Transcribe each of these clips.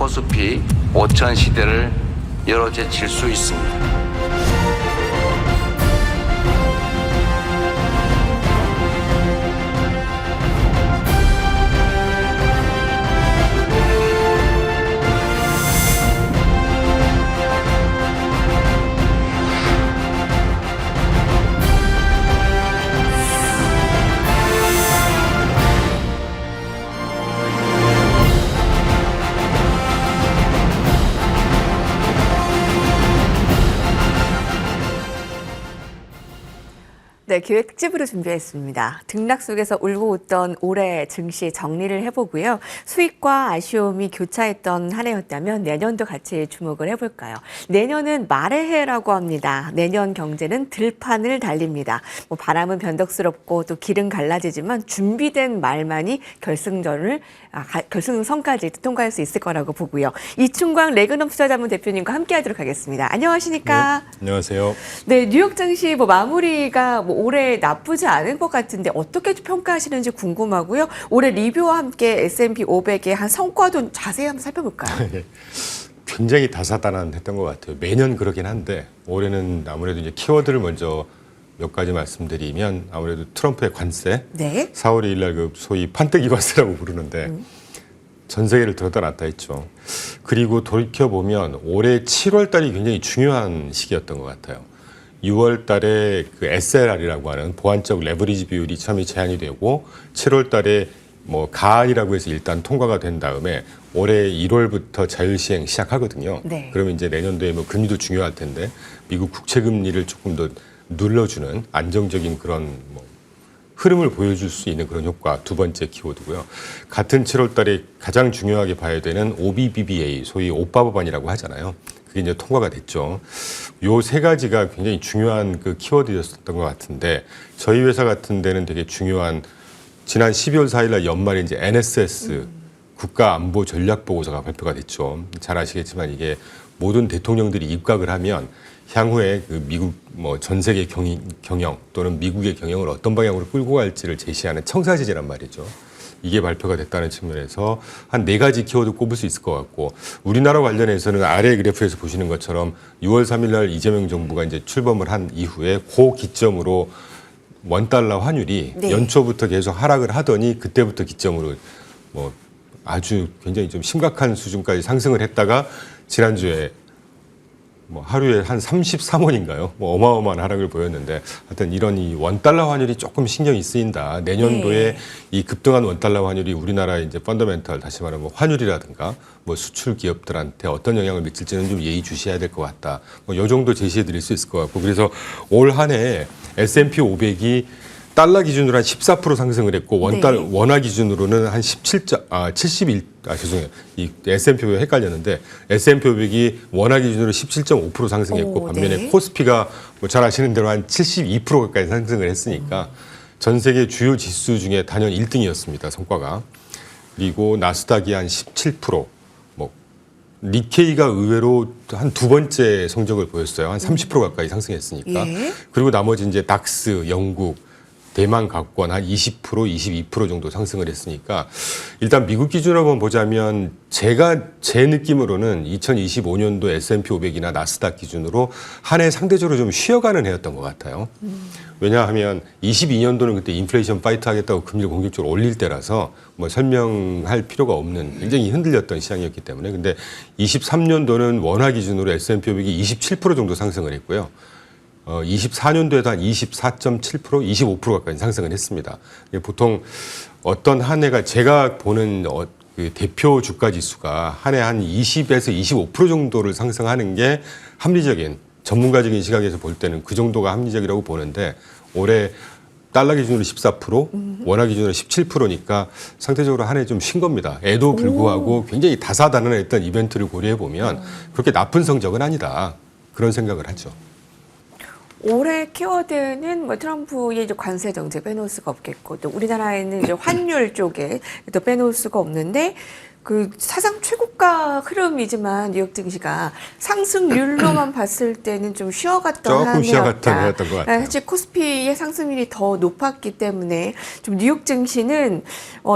코스피 5천 시대를 열어제칠 수 있습니다. 네, 기획 특집으로 준비했습니다. 등락 속에서 울고 웃던 올해 증시 정리를 해보고요. 수익과 아쉬움이 교차했던 한 해였다면 내년도 같이 주목을 해볼까요? 내년은 말의 해라고 합니다. 내년 경제는 들판을 달립니다. 바람은 변덕스럽고 또 길은 갈라지지만 준비된 말만이 결승선까지 통과할 수 있을 거라고 보고요. 이충광 레그넘 투자자문 대표님과 함께하도록 하겠습니다. 안녕하십니까? 네, 안녕하세요. 네, 뉴욕 증시 마무리가 올해 나쁘지 않은 것 같은데 어떻게 평가하시는지 궁금하고요. 올해 리뷰와 함께 S&P 500의 한 성과도 자세히 한번 살펴볼까요? 굉장히 다사다난했던 것 같아요. 매년 그러긴 한데 올해는 아무래도 이제 키워드를 먼저 몇 가지 말씀드리면 아무래도 트럼프의 관세, 네. 4월 2일 날 그 소위 판때기 관세라고 부르는데 전 세계를 들었다 놨다 했죠. 그리고 돌이켜보면 올해 7월 달이 굉장히 중요한 시기였던 것 같아요. 6월 달에 그 SLR이라고 하는 보완적 레버리지 비율이 처음에 제한이 되고 7월 달에 뭐 가안이라고 해서 일단 통과가 된 다음에 올해 1월부터 자율시행 시작하거든요. 네. 그러면 이제 내년도에 뭐 금리도 중요할 텐데 미국 국채 금리를 조금 더 눌러주는 안정적인 그런 뭐 흐름을 보여줄 수 있는 그런 효과 두 번째 키워드고요. 같은 7월 달에 가장 중요하게 봐야 되는 OBBBA 소위 오빠 법안이라고 하잖아요. 그게 이제 통과가 됐죠. 요 세 가지가 굉장히 중요한 그 키워드였었던 것 같은데 저희 회사 같은 데는 되게 중요한 지난 12월 4일 날 연말에 이제 NSS 국가안보전략보고서가 발표가 됐죠. 잘 아시겠지만 이게 모든 대통령들이 입각을 하면 향후에 그 미국 뭐 전 세계 경영 또는 미국의 경영을 어떤 방향으로 끌고 갈지를 제시하는 청사진이란 말이죠. 이게 발표가 됐다는 측면에서 한 4가지 키워드 꼽을 수 있을 것 같고 우리나라 관련해서는 아래 그래프에서 보시는 것처럼 6월 3일 날 이재명 정부가 이제 출범을 한 이후에 그 기점으로 원달러 환율이 네. 연초부터 계속 하락을 하더니 그때부터 기점으로 뭐 아주 굉장히 좀 심각한 수준까지 상승을 했다가 지난주에 뭐 하루에 한 33원인가요? 뭐 어마어마한 하락을 보였는데 하여튼 이런 이 원달러 환율이 조금 신경이 쓰인다. 내년도에 네. 이 급등한 원달러 환율이 우리나라 이제 펀더멘털 다시 말하면 뭐 환율이라든가 뭐 수출 기업들한테 어떤 영향을 미칠지는 좀 예의주시해야 될 것 같다. 뭐 이 정도 제시해 드릴 수 있을 것 같고 그래서 올 한 해 S&P 500이 달러 기준으로 한 14% 상승을 했고 원화 기준으로는 한 71, 이 S&P 500 헷갈렸는데 S&P 500이 원화 기준으로 17.5% 상승했고 반면에 네. 코스피가 뭐 잘 아시는 대로 한 72%까지 상승을 했으니까 전 세계 주요 지수 중에 단연 1등이었습니다. 성과가. 그리고 나스닥이 한 17%, 뭐 니케이가 의외로 한 두 번째 성적을 보였어요. 한 30% 가까이 상승했으니까. 예. 그리고 나머지 이제 닥스, 영국, 대만 각권 한 20%, 22% 정도 상승을 했으니까 일단 미국 기준으로 한번 보자면 제 느낌으로는 2025년도 S&P 500이나 나스닥 기준으로 한 해 상대적으로 좀 쉬어가는 해였던 것 같아요. 왜냐하면 22년도는 그때 인플레이션 파이트 하겠다고 금리를 공격적으로 올릴 때라서 뭐 설명할 필요가 없는 굉장히 흔들렸던 시장이었기 때문에 근데 23년도는 원화 기준으로 S&P 500이 27% 정도 상승을 했고요. 24년도에도 한 24.7%, 25% 가까이 상승을 했습니다. 보통 어떤 한 해가 제가 보는 그 대표 주가 지수가 한 해 한 20에서 25% 정도를 상승하는 게 합리적인 전문가적인 시각에서 볼 때는 그 정도가 합리적이라고 보는데 올해 달러 기준으로 14%, 원화 기준으로 17%니까 상대적으로 한 해 좀 쉰 겁니다. 에도 불구하고 굉장히 다사다난했던 이벤트를 고려해 보면 그렇게 나쁜 성적은 아니다. 그런 생각을 하죠. 올해 키워드는 뭐 트럼프의 이제 관세 정책 빼놓을 수가 없겠고 또 우리나라에는 이제 환율 쪽에 또 빼놓을 수가 없는데 그 사상 최고가 흐름이지만 뉴욕 증시가 상승률로만 봤을 때는 좀 쉬어갔던 조금 한 쉬어갔던 해였다. 해였던 것 같아요. 사실 코스피의 상승률이 더 높았기 때문에 좀 뉴욕 증시는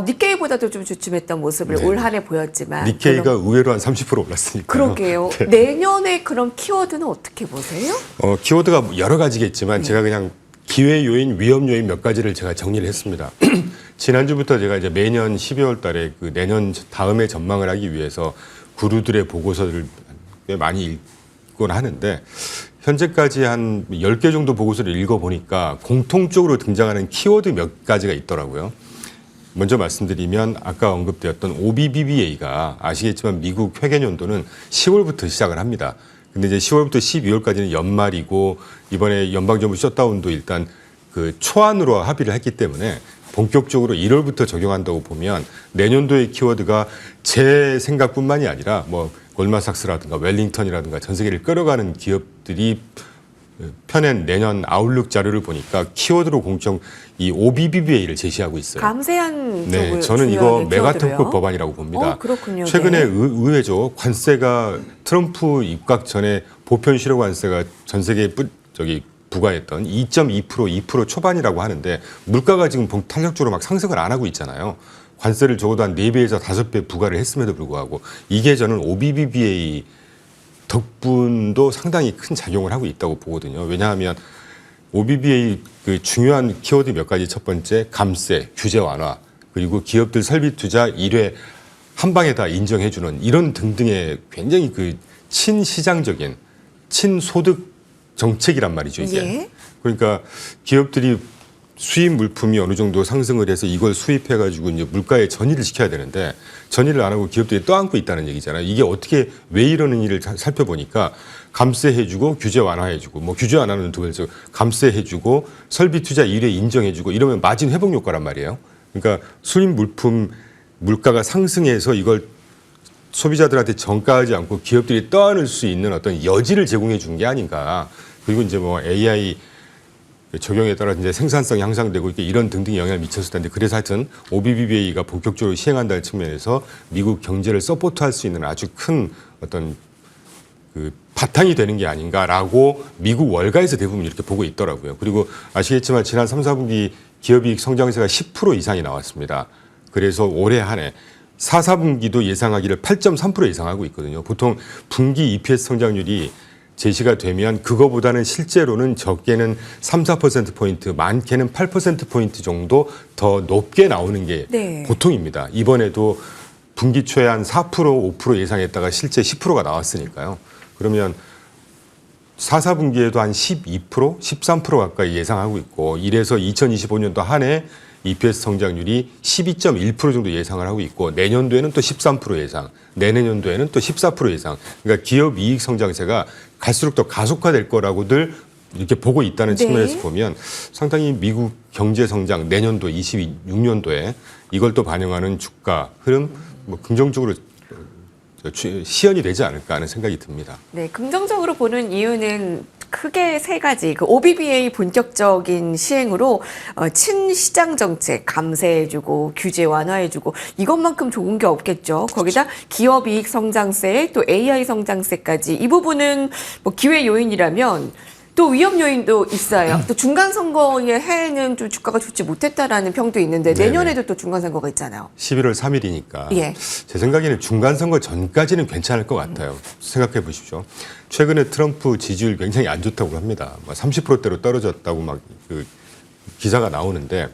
니케이보다도 좀 주춤했던 모습을 네. 올 한 해 보였지만 니케이가 의외로 한 30% 올랐으니까요. 그러게요. 네. 내년에 그런 키워드는 어떻게 보세요? 키워드가 여러 가지겠지만 제가 그냥 기회 요인, 위험 요인 몇 가지를 제가 정리를 했습니다. 지난주부터 제가 이제 매년 12월 달에 그 내년 다음에 전망을 하기 위해서 구루들의 보고서를 꽤 많이 읽곤 하는데 현재까지 한 10개 정도 보고서를 읽어보니까 공통적으로 등장하는 키워드 몇 가지가 있더라고요. 먼저 말씀드리면 아까 언급되었던 OBBBA가 아시겠지만 미국 회계연도는 10월부터 시작을 합니다. 근데 이제 10월부터 12월까지는 연말이고 이번에 연방정부 셧다운도 일단 그 초안으로 합의를 했기 때문에 본격적으로 1월부터 적용한다고 보면 내년도의 키워드가 제 생각뿐만이 아니라 뭐 골마삭스라든가 웰링턴이라든가 전 세계를 끌어가는 기업들이 펴낸 내년 아웃룩 자료를 보니까 키워드로 공정 이 OBBBA를 제시하고 있어요. 감세한 네, 쪽을 저는 이거 중요하게 메가톤급 키워드로요? 법안이라고 봅니다. 그렇군요. 최근에 네. 의외죠. 관세가 트럼프 입각 전에 보편 실효 관세가 전 세계에 부과했던 2.2%, 2% 초반이라고 하는데 물가가 지금 탄력적으로 막 상승을 안 하고 있잖아요. 관세를 적어도 한 4배에서 5배 부과를 했음에도 불구하고 이게 저는 OBBBA 덕분도 상당히 큰 작용을 하고 있다고 보거든요. 왜냐하면 OBBA 그 중요한 키워드 몇 가지 첫 번째 감세, 규제 완화 그리고 기업들 설비 투자 1회 한 방에 다 인정해주는 이런 등등의 굉장히 그 친시장적인 친소득 정책이란 말이죠 이게. 예. 그러니까 기업들이 수입 물품이 어느 정도 상승을 해서 이걸 수입해가지고 이제 물가에 전이를 시켜야 되는데 전이를 안 하고 기업들이 떠안고 있다는 얘기잖아요. 이게 어떻게 왜 이러는 일을 살펴보니까 감세해주고 규제 완화해주고 뭐 규제 완화는 두 번째 감세해주고 설비 투자 1회 인정해주고 이러면 마진 회복 효과란 말이에요. 그러니까 수입 물품 물가가 상승해서 이걸 소비자들한테 정가하지 않고 기업들이 떠안을 수 있는 어떤 여지를 제공해 준 게 아닌가. 그리고 이제 뭐 AI 적용에 따라 이제 생산성이 향상되고 이런 등등의 영향을 미쳤을 텐데 그래서 하여튼 OBBBA가 본격적으로 시행한다는 측면에서 미국 경제를 서포트할 수 있는 아주 큰 어떤 그 바탕이 되는 게 아닌가라고 미국 월가에서 대부분 이렇게 보고 있더라고요. 그리고 아시겠지만 지난 3, 4분기 기업이익 성장세가 10% 이상이 나왔습니다. 그래서 올해 한 해 4, 4분기도 예상하기를 8.3% 예상하고 있거든요. 보통 분기 EPS 성장률이 제시가 되면 그거보다는 실제로는 적게는 3, 4%포인트, 많게는 8%포인트 정도 더 높게 나오는 게 네. 보통입니다. 이번에도 분기 초에 한 4%, 5% 예상했다가 실제 10%가 나왔으니까요. 그러면 4, 4분기에도 한 12%, 13% 가까이 예상하고 있고 이래서 2025년도 한 해 EPS 성장률이 12.1% 정도 예상을 하고 있고 내년도에는 또 13% 예상, 내내년도에는 또 14% 예상. 그러니까 기업 이익 성장세가 갈수록 더 가속화될 거라고들 이렇게 보고 있다는 네. 측면에서 보면 상당히 미국 경제 성장 내년도 26년도에 이걸 또 반영하는 주가 흐름 뭐 긍정적으로 시연이 되지 않을까 하는 생각이 듭니다. 네, 긍정적으로 보는 이유는 크게 세 가지. 그 OBBA 본격적인 시행으로 친시장 정책 감세해주고 규제 완화해주고 이것만큼 좋은 게 없겠죠. 거기다 기업 이익 성장세 또 AI 성장세까지 이 부분은 뭐 기회 요인이라면 또 위험 요인도 있어요. 또 중간 선거의 해에는 좀 주가가 좋지 못했다라는 평도 있는데 네네. 내년에도 또 중간 선거가 있잖아요. 11월 3일이니까 예. 제 생각에는 중간선거 전까지는 괜찮을 것 같아요. 생각해 보십시오. 최근에 트럼프 지지율 굉장히 안 좋다고 합니다. 30%대로 떨어졌다고 막 그 기사가 나오는데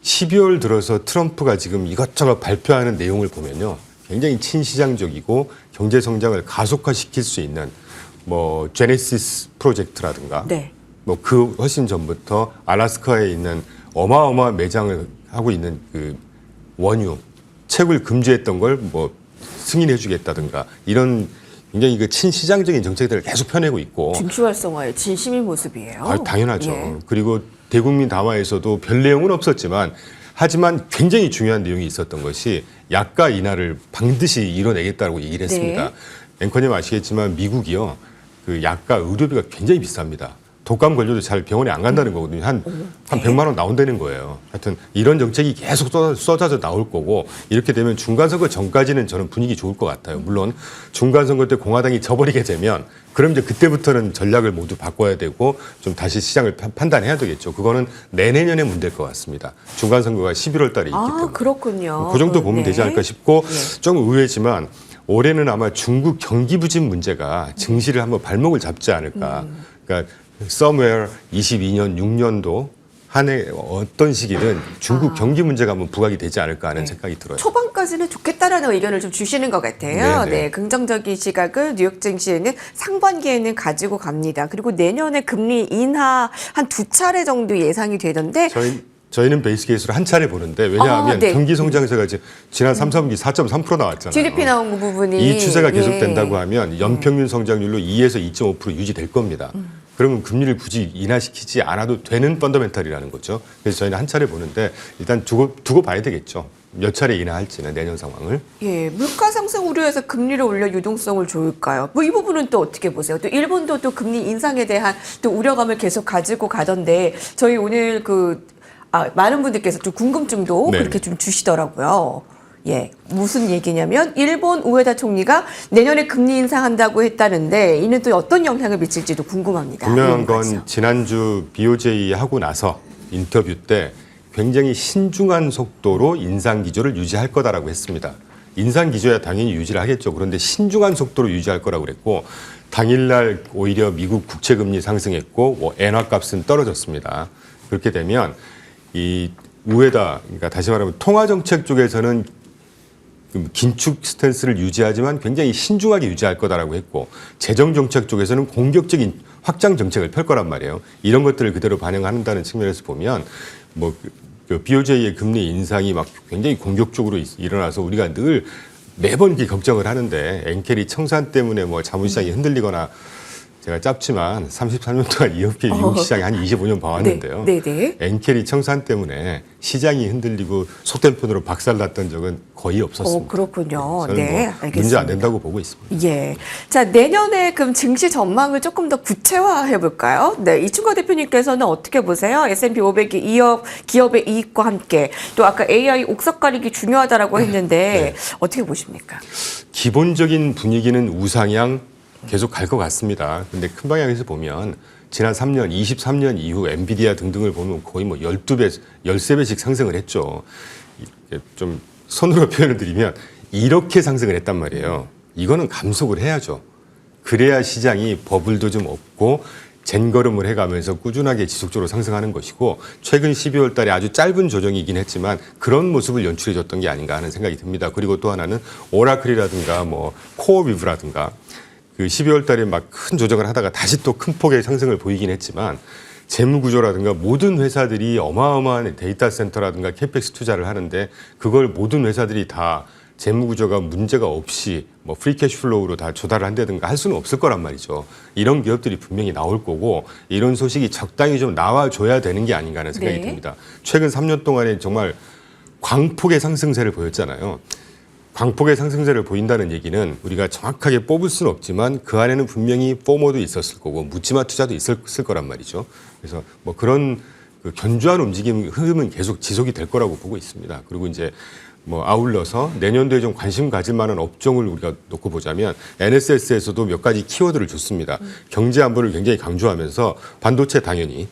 12월 들어서 트럼프가 지금 이것저것 발표하는 내용을 보면요. 굉장히 친시장적이고 경제 성장을 가속화시킬 수 있는 뭐 제네시스 프로젝트라든가 네. 뭐 그 훨씬 전부터 알래스카에 있는 어마어마한 매장을 하고 있는 그 원유 채굴 금지했던 걸 뭐 승인해 주겠다든가 이런 굉장히 그 친시장적인 정책들을 계속 펴내고 있고 증시 활성화의 진심인 모습이에요. 당연하죠. 예. 그리고 대국민 담화에서도 별 내용은 없었지만 하지만 굉장히 중요한 내용이 있었던 것이 약가 인하를 반드시 이뤄내겠다고 얘기를 했습니다. 네. 앵커님 아시겠지만 미국이요. 그 약가 의료비가 굉장히 비쌉니다. 독감 걸려도 잘 병원에 안 간다는 거거든요. 한 100만 원 나온다는 거예요. 하여튼 이런 정책이 계속 쏟아져 나올 거고 이렇게 되면 중간선거 전까지는 저는 분위기 좋을 것 같아요. 물론 중간선거 때 공화당이 져버리게 되면 그럼 이제 그때부터는 전략을 모두 바꿔야 되고 좀 다시 시장을 판단해야 되겠죠. 그거는 내년에 문제일 것 같습니다. 중간선거가 11월 달에 있기 때문에. 그렇군요. 그 정도 보면 되지 않을까 싶고 네. 좀 의외지만 올해는 아마 중국 경기 부진 문제가 증시를 한번 발목을 잡지 않을까. 그러니까 somewhere 22년, 6년도 한 해 어떤 시기든 중국 경기 문제가 한번 부각이 되지 않을까 하는 생각이 들어요. 초반까지는 좋겠다라는 의견을 좀 주시는 것 같아요. 네네. 네, 긍정적인 시각을 뉴욕 증시에는 상반기에는 가지고 갑니다. 그리고 내년에 금리 인하 한 2차례 정도 예상이 되던데 저희는 베이스 케이스로 한 차례 보는데 왜냐하면 네. 경기 성장세가 지난 3, 4분기 4.3% 나왔잖아요. GDP 나온 그 부분이 이 추세가 계속된다고 하면 연평균 성장률로 2에서 2.5% 유지될 겁니다. 그러면 금리를 굳이 인하시키지 않아도 되는 펀더멘탈이라는 거죠. 그래서 저희는 한 차례 보는데 일단 두고 봐야 되겠죠. 몇 차례 인하할지는 내년 상황을. 예, 물가 상승 우려에서 금리를 올려 유동성을 좋을까요? 뭐 이 부분은 또 어떻게 보세요? 또 일본도 또 금리 인상에 대한 또 우려감을 계속 가지고 가던데 저희 오늘 많은 분들께서 좀 궁금증도 네네. 그렇게 좀 주시더라고요. 예, 무슨 얘기냐면 일본 우에다 총리가 내년에 금리 인상한다고 했다는데 이는 또 어떤 영향을 미칠지도 궁금합니다. 분명한 건 지난주 BOJ 하고 나서 인터뷰 때 굉장히 신중한 속도로 인상 기조를 유지할 거다라고 했습니다. 인상 기조야 당연히 유지를 하겠죠. 그런데 신중한 속도로 유지할 거라고 그랬고 당일날 오히려 미국 국채 금리 상승했고 엔화 값은 떨어졌습니다. 그렇게 되면 이 우에다 그러니까 다시 말하면 통화 정책 쪽에서는 긴축 스탠스를 유지하지만 굉장히 신중하게 유지할 거다라고 했고 재정 정책 쪽에서는 공격적인 확장 정책을 펼 거란 말이에요. 이런 것들을 그대로 반영한다는 측면에서 보면 그 BOJ의 금리 인상이 막 굉장히 공격적으로 일어나서 우리가 늘 매번 이렇게 걱정을 하는데 엔캐리 청산 때문에 뭐 자본시장이 흔들리거나 제가 짧지만 33년 동안 이렇게 미국 시장이 한 25년 봐왔는데요. 네. 엔캐리 청산 때문에 시장이 흔들리고 속된 표현으로 박살났던 적은 거의 없었습니다. 그렇군요. 저는 네, 뭐 알겠습니다. 문제 안 된다고 보고 있습니다. 예. 자, 내년에 그럼 증시 전망을 조금 더 구체화해 볼까요? 네. 이충거 대표님께서는 어떻게 보세요? S&P 500이 기업의 이익과 함께 또 아까 AI 옥석 가리기 중요하다라고 했는데 어떻게 보십니까? 기본적인 분위기는 우상향 계속 갈 것 같습니다. 근데 큰 방향에서 보면 지난 3년, 23년 이후 엔비디아 등등을 보면 거의 뭐 12배, 13배씩 상승을 했죠. 좀 손으로 표현을 드리면 이렇게 상승을 했단 말이에요. 이거는 감속을 해야죠. 그래야 시장이 버블도 좀 없고 젠걸음을 해가면서 꾸준하게 지속적으로 상승하는 것이고 최근 12월 달에 아주 짧은 조정이긴 했지만 그런 모습을 연출해 줬던 게 아닌가 하는 생각이 듭니다. 그리고 또 하나는 오라클이라든가 뭐 코어비브라든가 그 12월 달에 막 큰 조정을 하다가 다시 또 큰 폭의 상승을 보이긴 했지만 재무 구조라든가 모든 회사들이 어마어마한 데이터 센터라든가 캐펙스 투자를 하는데 그걸 모든 회사들이 다 재무 구조가 문제가 없이 뭐 프리 캐시 플로우로 다 조달을 한다든가 할 수는 없을 거란 말이죠. 이런 기업들이 분명히 나올 거고 이런 소식이 적당히 좀 나와줘야 되는 게 아닌가 하는 생각이 듭니다. 최근 3년 동안에 정말 광폭의 상승세를 보였잖아요. 광폭의 상승세를 보인다는 얘기는 우리가 정확하게 뽑을 수는 없지만 그 안에는 분명히 포모도 있었을 거고 묻지마 투자도 있었을 거란 말이죠. 그래서 뭐 그런 그 견조한 움직임 흐름은 계속 지속이 될 거라고 보고 있습니다. 그리고 이제 뭐 아울러서 내년도에 좀 관심 가질 만한 업종을 우리가 놓고 보자면 NSS에서도 몇 가지 키워드를 줬습니다. 경제 안보를 굉장히 강조하면서 반도체 당연히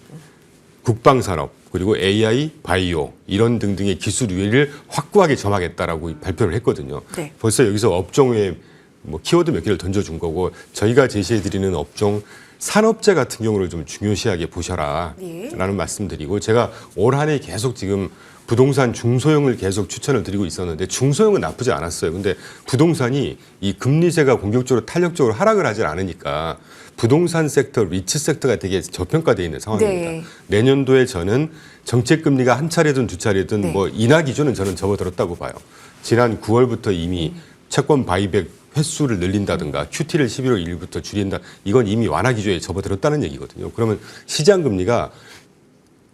국방산업 그리고 AI, 바이오 이런 등등의 기술 우위를 확고하게 점하겠다라고 발표를 했거든요. 네. 벌써 여기서 업종에 뭐 키워드 몇 개를 던져준 거고 저희가 제시해드리는 업종 산업재 같은 경우를 좀 중요시하게 보셔라라는 말씀드리고 제가 올 한 해 계속 지금 부동산 중소형을 계속 추천을 드리고 있었는데 중소형은 나쁘지 않았어요. 근데 부동산이 이 금리세가 공격적으로 탄력적으로 하락을 하질 않으니까 부동산 섹터, 리츠 섹터가 되게 저평가되어 있는 상황입니다. 네. 내년도에 저는 정책 금리가 한 차례든 두 차례든 뭐 인하 기준은 저는 접어들었다고 봐요. 지난 9월부터 이미 채권 바이백 횟수를 늘린다든가 QT를 11월 1일부터 줄인다. 이건 이미 완화 기조에 접어들었다는 얘기거든요. 그러면 시장 금리가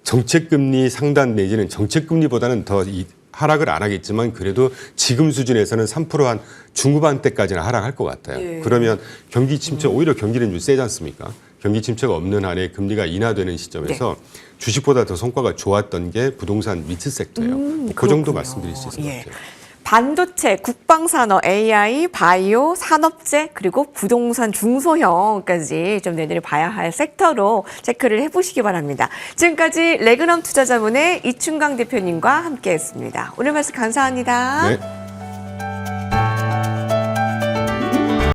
정책금리 상단 내지는 정책금리보다는 더 하락을 안 하겠지만 그래도 지금 수준에서는 3% 한 중후반대까지는 하락할 것 같아요. 그러면 경기 침체 오히려 경기는 좀 세지 않습니까? 경기 침체가 없는 한에 금리가 인하되는 시점에서 주식보다 더 성과가 좋았던 게 부동산 미트 섹터예요. 그 정도 그렇군요. 말씀드릴 수 있을 것 예. 같아요. 반도체, 국방산업, AI, 바이오, 산업재, 그리고 부동산 중소형까지 좀 내년에 봐야 할 섹터로 체크를 해보시기 바랍니다. 지금까지 레그넘 투자자문의 이춘강 대표님과 함께했습니다. 오늘 말씀 감사합니다. 네.